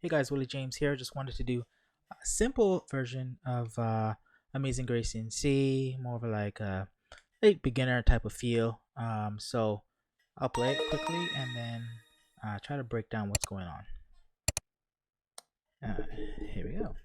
Hey guys, Willie James here. Just wanted to do a simple version of Amazing Grace in C, more of a like a late beginner type of feel. So I'll play it quickly and then try to break down what's going on. Uh, Here we go.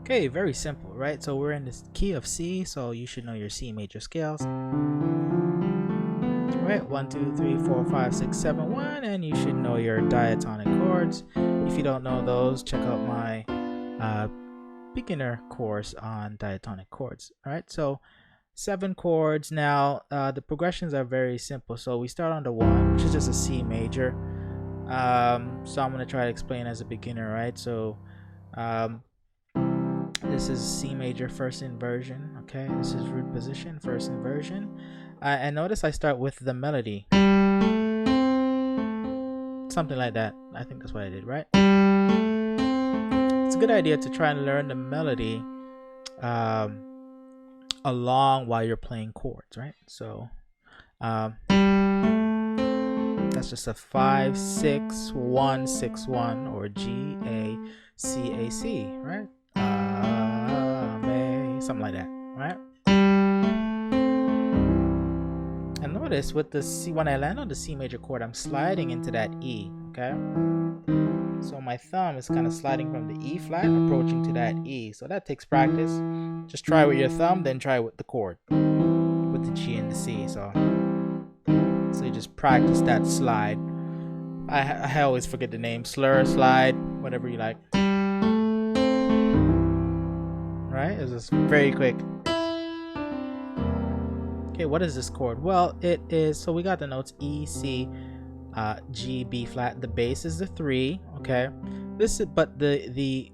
Okay, very simple, right? So we're in this key of C, so you should know your C major scales. Right, 1, 2, 3, 4, 5, 6, 7, 1, and you should know your diatonic chords. If you don't know those, check out my beginner course on diatonic chords. All right, so 7 chords. Now the progressions are very simple. So we start on the 1, which is just a C major. So I'm going to try to explain as a beginner, right? So this is C major first inversion. Okay, this is root position first inversion. And notice I start with the melody, something like that. I think that's what I did, right? It's a good idea to try and learn the melody along while you're playing chords, right? So that's just a 5 6 1 6 1 or G A C A C, right? Something like that, right? And notice with the C, when I land on the C major chord, I'm sliding into that E, okay? So my thumb is kind of sliding from the E flat, approaching to that E. So that takes practice. Just try with your thumb, then try with the chord, with the G and the C. So you just practice that slide. I always forget the name, slur, slide, whatever you like. Right? It's just very quick. Okay, what is this chord? Well, it is, so we got the notes E, C, G, B flat. The bass is the 3, okay? But the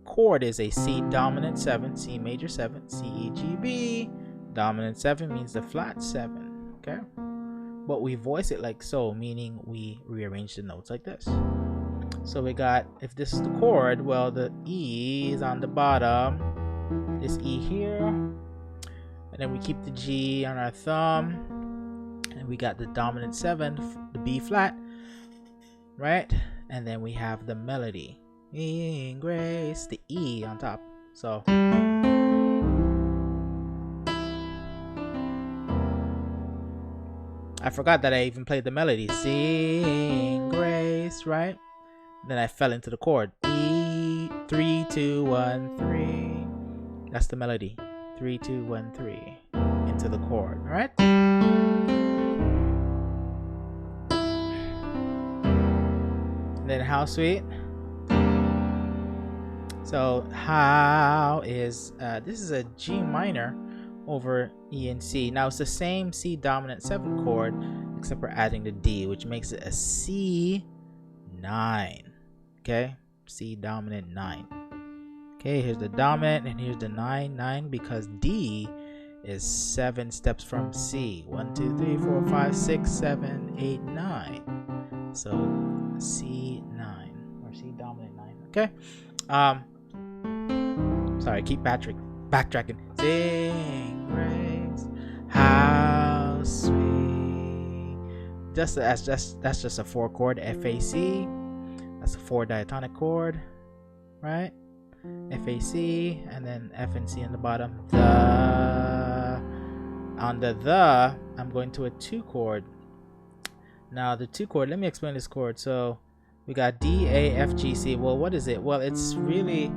chord is a C dominant 7, C major 7, C, E, G, B. Dominant 7 means the flat 7, okay? But we voice it like so, meaning we rearrange the notes like this. So we got, if this is the chord, well, the E is on the bottom, this E here, and then we keep the G on our thumb, and we got the dominant 7, the B flat, right? And then we have the melody, in grace, the E on top. So I forgot that I even played the melody, sing grace, right? Then I fell into the chord, E, 3 2 1 3. That's the melody, 3 2 1 3, into the chord, right? And then how sweet. So how is this is a G minor over E and C. Now it's the same C dominant 7 chord, except we're adding the D, which makes it a C 9. Okay, C dominant 9. Okay, here's the dominant and here's the 9 9, because D is 7 steps from C. 1 2 3 4 5 6 7 8 9. So C 9 or C dominant 9. Okay. Sorry, keep backtracking. Sing grace, how sweet. That's just a 4 chord FAC. That's a 4 diatonic chord, right? FAC, and then F and C on the bottom. The, on the I'm going to a 2 chord. Now the 2 chord, let me explain this chord. So we got D, A, F, G, C. Well, what is it? Well, it's really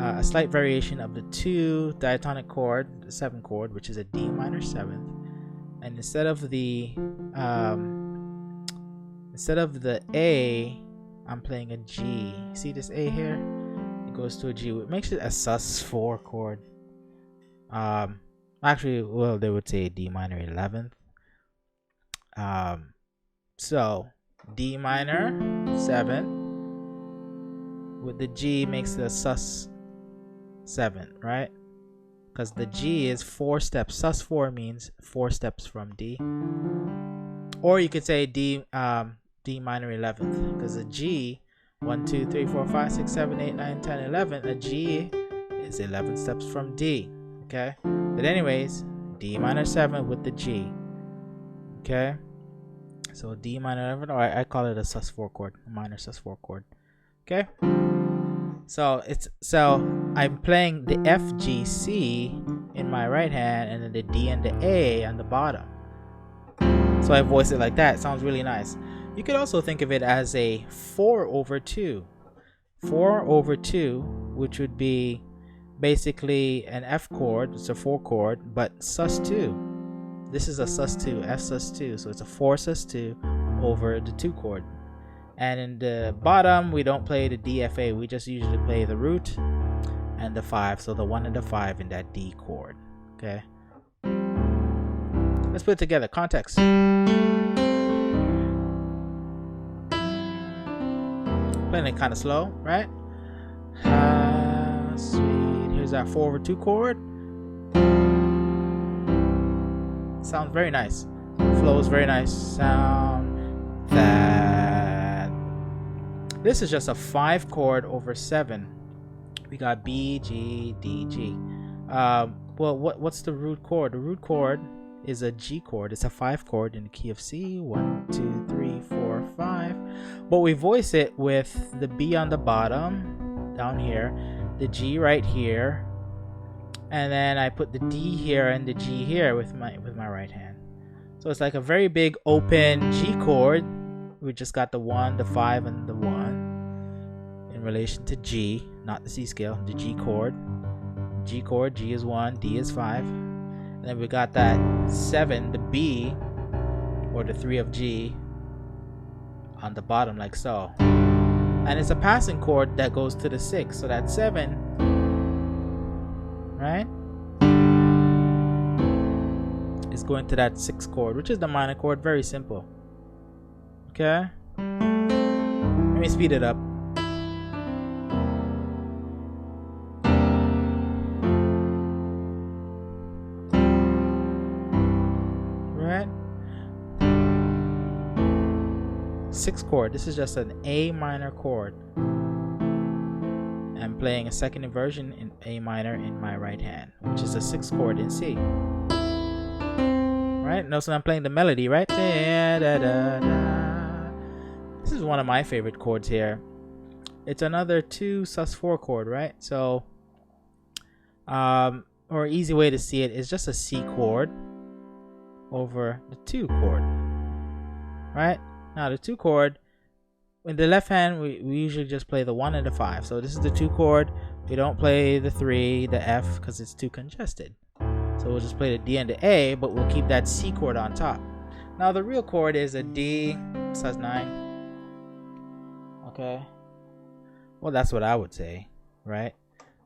a slight variation of the 2 diatonic chord, the 7 chord, which is a D minor 7th. And instead of the A, I'm playing a G. See this A here? It goes to a G. It makes it a sus4 chord. Actually, well, they would say a D minor 11th. So D minor 7 with the G makes it a sus 7, right? Because the G is 4 steps. Sus 4 means 4 steps from D. Or you could say D minor 11th, because a G 1 2 3 4 5 6 7 8 9 10 11, a G is 11 steps from D. Okay, but anyways, D minor 7 with the G. Okay, so D minor 11, or I call it a sus4 chord, a minor sus4 chord. Okay, so I'm playing the F, G, C in my right hand, and then the D and the A on the bottom. So I voice it like that. It sounds really nice. You could also think of it as a 4/2. 4/2, which would be basically an F chord. It's a 4 chord, but sus2. This is a sus2, F sus2. So it's a 4 sus2 over the 2 chord. And in the bottom, we don't play the D, F, A. We just usually play the root and the 5. So the 1 and the 5 in that D chord. Okay. Let's put it together. Context. Playing it kind of slow, right? Sweet. Here's our 4/2 chord. Sounds very nice. Flows very nice. Sound that. This is just a 5 chord over 7. We got B, G, D, G. Well, what's the root chord? The root chord is a G chord. It's a 5 chord in the key of C. 1 2 3 4 5. But we voice it with the B on the bottom down here, the G right here, and then I put the D here and the G here with my right hand. So it's like a very big open G chord. We just got the 1, the 5, and the 1 in relation to G, not the C scale, the G chord. G chord, G is 1, D is 5. And then we got that 7, the B, or the 3 of G, on the bottom like so. And it's a passing chord that goes to the 6. So that 7, right, is going to that 6 chord, which is the minor chord. Very simple. Okay, let me speed it up. Right, 6 chord. This is just an A minor chord. I'm playing a second inversion in A minor in my right hand, which is a 6 chord in C. Right? Notice I'm playing the melody, right? Da, da, da, da. This is one of my favorite chords here. It's another 2 sus4 chord, right? So, or easy way to see it is just a C chord over the 2 chord, right? Now the 2 chord, in the left hand, we usually just play the 1 and the 5. So this is the 2 chord. We don't play the 3, the F, because it's too congested. So we'll just play the D and the A, but we'll keep that C chord on top. Now the real chord is a D sus9. Okay. Well, that's what I would say, right?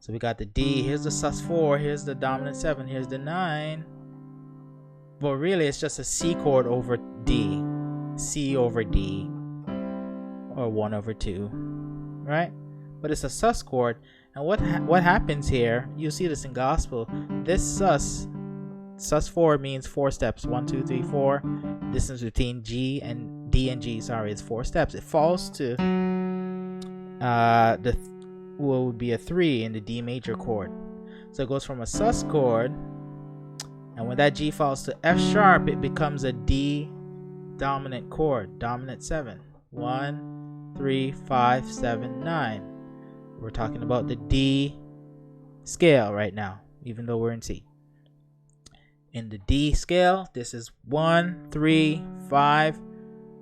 So we got the D. Here's the sus4. Here's the dominant 7. Here's the 9. But really, it's just a C chord over D. C over D. Or 1/2, right? But it's a sus chord. And what happens here, you see this in gospel. This sus4 means 4 steps. 1 2 3 4. Distance between G and D and G, sorry, is 4 steps. It falls to what would be a 3 in the D major chord. So it goes from a sus chord, and when that G falls to F sharp, it becomes a D dominant chord, dominant 7. 1 3 5 7 9. We're talking about the D scale right now, even though we're in C. In the D scale, this is 1 3 5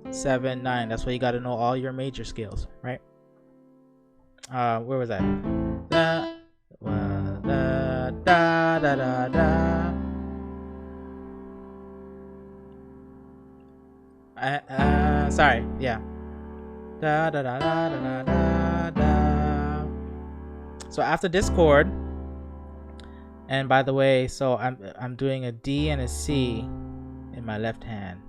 7, 9. That's why you got to know all your major scales, right? Where was that? Da, da, da, da, da, da. Sorry, yeah. Da, da, da, da, da, da, da. So after this chord, and by the way, so I'm doing a D and a C in my left hand,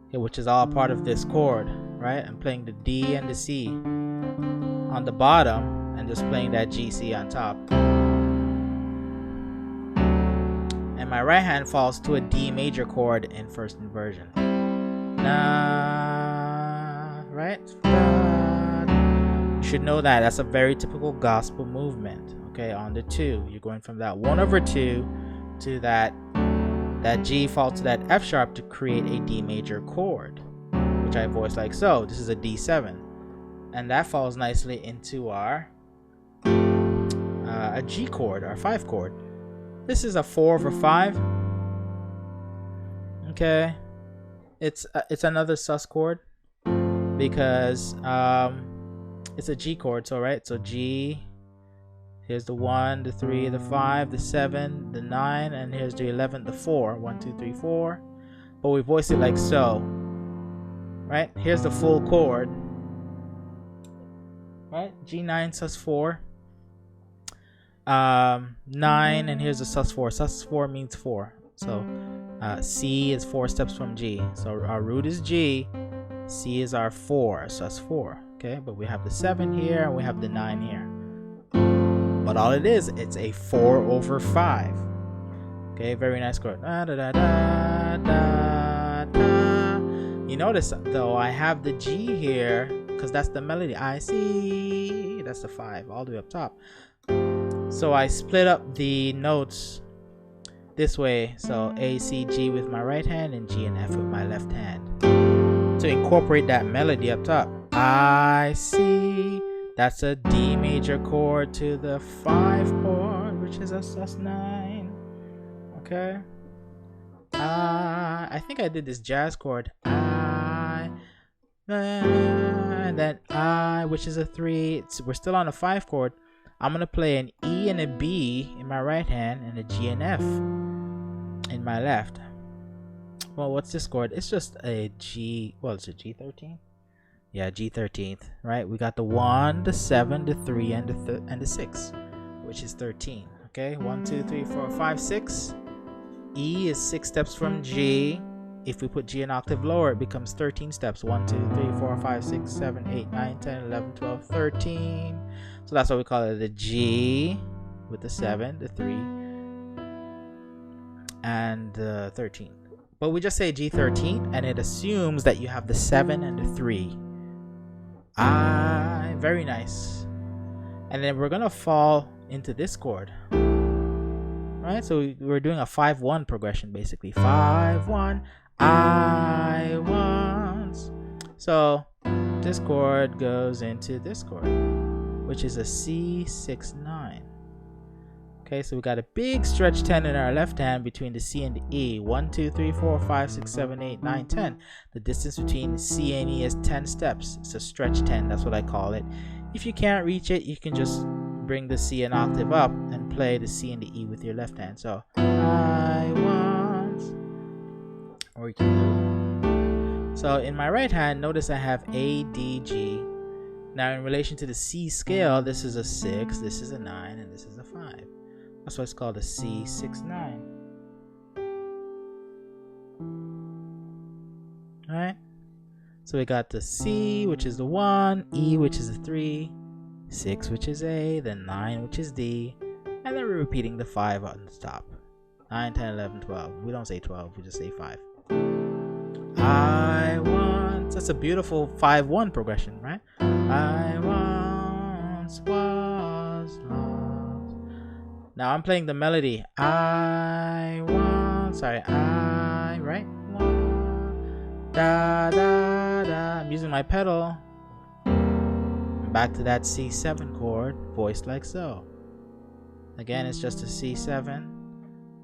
okay, which is all part of this chord, right? I'm playing the D and the C on the bottom and just playing that G, C on top. And my right hand falls to a D major chord in first inversion. Na, right? You should know that. That's a very typical gospel movement. Okay, on the 2. You're going from that 1/2 to that G fall to that F sharp to create a D major chord, which I voice like so. This is a D7. And that falls nicely into our a G chord, our 5 chord. This is a 4/5. Okay, it's another sus chord because it's a G chord. So right, so G. Here's the 1, the 3, the 5, the 7, the 9, and here's the 11, the 4. 1, 2, 3, 4. But we voice it like so. Right? Here's the full chord. Right? G9 sus 4. 9, and here's the sus 4. Sus 4 means 4. So C is 4 steps from G. So our root is G. C is our 4, sus 4. Okay? But we have the 7 here, and we have the 9 here. But all it is, it's a 4/5. Okay, very nice chord. Da, da, da, da, da, da. You notice though, I have the G here because that's the melody. I see. That's the 5 all the way up top. So I split up the notes this way. So A, C, G with my right hand and G and F with my left hand to incorporate that melody up top. I see. That's a D major chord to the 5 chord, which is a sus9. Okay. I think I did this jazz chord. And then I, which is a 3. We're still on a 5 chord. I'm gonna play an E and a B in my right hand and a G and F in my left. Well, what's this chord? It's just a G. Well, it's a G13. Yeah, G13th, right? We got the 1, the 7, the 3, and the 6, which is 13. Okay, 1, 2, 3, 4, 5, 6. E is 6 steps from G. If we put G an octave lower, it becomes 13 steps. 1, 2, 3, 4, 5, 6, 7, 8, 9, 10, 11, 12, 13. So that's why we call it the G with the 7, the 3, and the 13. But we just say G13, and it assumes that you have the 7 and the 3. Very nice. And then we're gonna fall into this chord, right? So we're doing a 5-1 progression, basically 5-1. I want. So this chord goes into this chord, which is a C6-9. Okay, so we got a big stretch 10 in our left hand between the C and the E. 1, 2, 3, 4, 5, 6, 7, 8, 9, 10. The distance between C and E is 10 steps. It's a stretch 10, that's what I call it. If you can't reach it, you can just bring the C an octave up and play the C and the E with your left hand. So I want, or you can do. So in my right hand, notice I have A, D, G. Now in relation to the C scale, this is a 6, this is a 9, and this is a 5. That's why it's called a C6-9. Alright? So we got the C, which is the 1, E, which is the 3, 6, which is A, then 9, which is D, and then we're repeating the 5 on the top. 9, 10, 11, 12. We don't say 12, we just say 5. I want. That's a beautiful 5-1 progression, right? I once was lost. Now I'm playing the melody. I want. Sorry, I, right? Da da da. I'm using my pedal. Back to that C7 chord, voiced like so. Again, it's just a C7,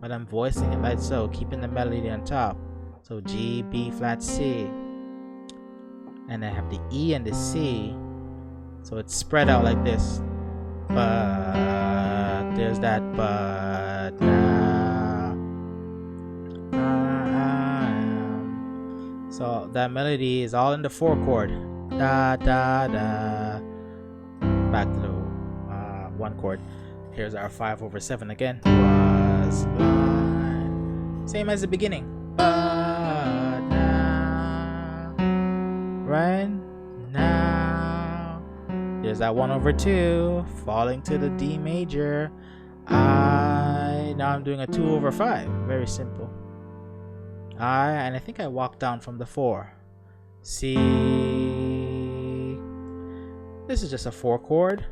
but I'm voicing it like so, keeping the melody on top. So G, B flat, C. and I have the E and the C, so it's spread out like this. But there's that but now I am. So that melody is all in the 4 chord. Da da da. Back to the 1 chord. Here's our 5/7 again. Was blind. Same as the beginning. But now, right now, there's that 1/2 falling to the D major. Now I'm doing a 2/5. Very simple. And I think I walked down from the 4. C. This is just a 4 chord.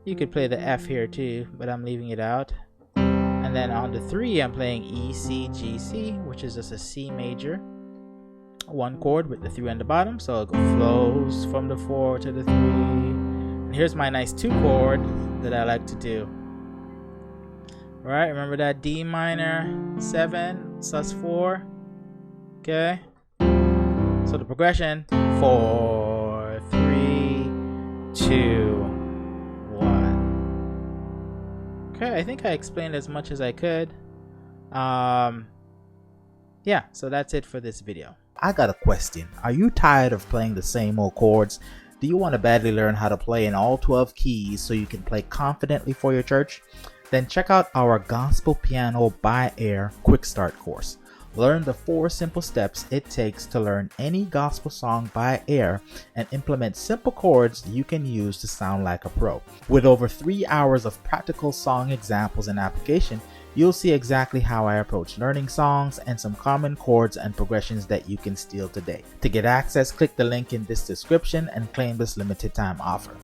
You could play the F here too, but I'm leaving it out. And then on the 3, I'm playing E, C, G, C, which is just a C major. 1 chord with the 3 on the bottom, so it flows from the 4 to the 3. And here's my nice 2 chord that I like to do. Alright, remember that D minor 7, sus4. Okay. So the progression 4, 3, 2, 1. Okay, I think I explained as much as I could. Yeah, so that's it for this video. I got a question. Are you tired of playing the same old chords? Do you want to badly learn how to play in all 12 keys so you can play confidently for your church? Then check out our Gospel Piano by Ear Quick Start course. Learn the 4 simple steps it takes to learn any gospel song by ear and implement simple chords you can use to sound like a pro. With over 3 hours of practical song examples and application, you'll see exactly how I approach learning songs and some common chords and progressions that you can steal today. To get access, click the link in this description and claim this limited time offer.